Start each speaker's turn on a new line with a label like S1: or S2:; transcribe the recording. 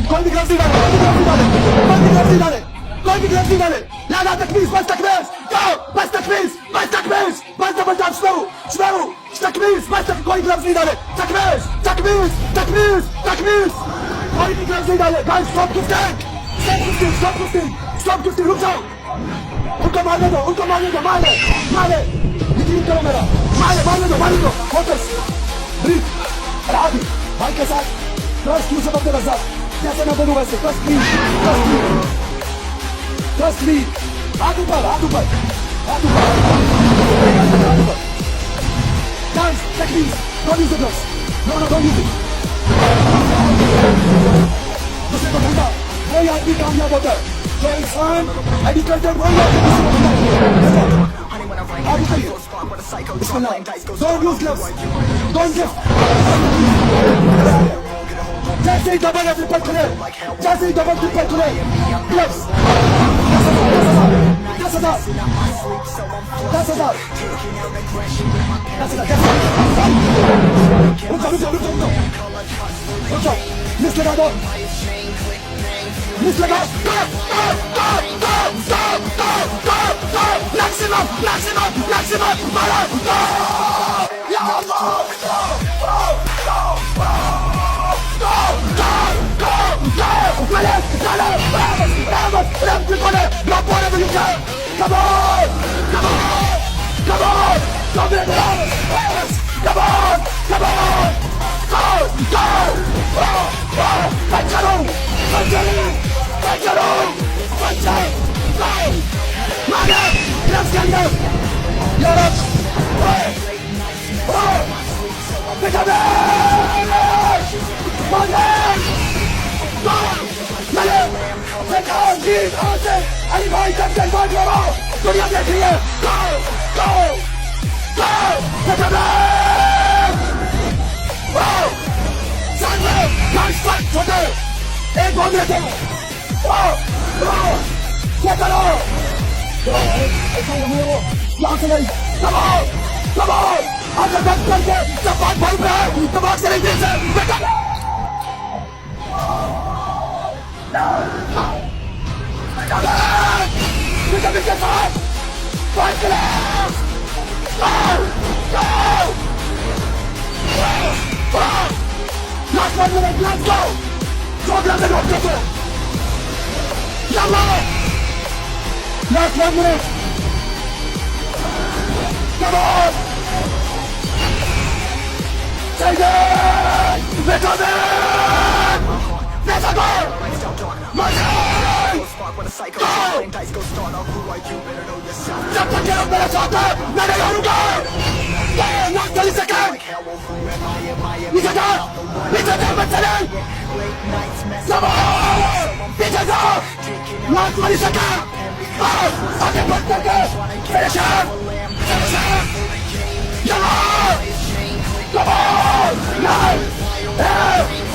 S1: कोई भी गलती डाले, कोई भी गलती डाले, कोई भी गलती डाले, कोई भी गलती डाले. لا لا تكبيس بس تكبيس. Go بس تكبيس بس تكبيس بس دبل تاب شنو تكبيس بس कोई ग्लव्स नहीं डाले. تكبيس تكبيس تكبيس تكبيس कोई भी ग्लव्स नहीं डाले. Guys stop twisting, stop twisting, stop twisting, stop twisting. रुक जाओ. उनको मारने दो, उनको मारने दो. मारे मारे यकीन करो मेरा. मारने दो. Focus breathe. العادي भाई के साथ ट्रस्ट यूसुफ अब्दुल रज़ाक. जैसे मैं बोलूं वैसे trust me, trust me, trust me. हाथ ऊपर, हाथ ऊपर, हाथ ऊपर. Guys, techniques. Don't use the gloves. No, don't use it. दूसरे को ठंडा वही आदमी कामयाब होता है जो इंसान एडिकेटेड वही आदमी आगे चलिए. Don't use gloves. Don't give. जैसे ही डबल ट्रिपल खुले, जैसे ही डबल ट्रिपल खुले, ग्लव्स 10,000 रुक जाओ. मिस लगा दो, मिस लगा. मैक्सिमम मारा. या अल्लाह. No whatever you can. Come on. Come on. Come on. Come on. Go. Panchalo. Mane. Let's get go. Yarab. Ali भाई कैप्टन बात करो. दुनिया देख रही है. Go. छोटे एक बॉल में थे. क्या करो यहाँ से नहीं. Come on. अगर बंद करके जब बात भाई पे है तो बात से नहीं दिल से बेटा. विटामिन के साथ फाइट करें. Last 1 minute, let's go. Problem is not over. Yalla. Last 1 minute. Come on. Take it. Vitamin. Let's go. जब तक ये मेरे साथ है मैं नहीं हारूंगा. Not 30 seconds. नीचे जा मत चले. Come on. पीछे जा. Not 20 seconds. आगे बढ़ करके finish it. Come on. 9, 8.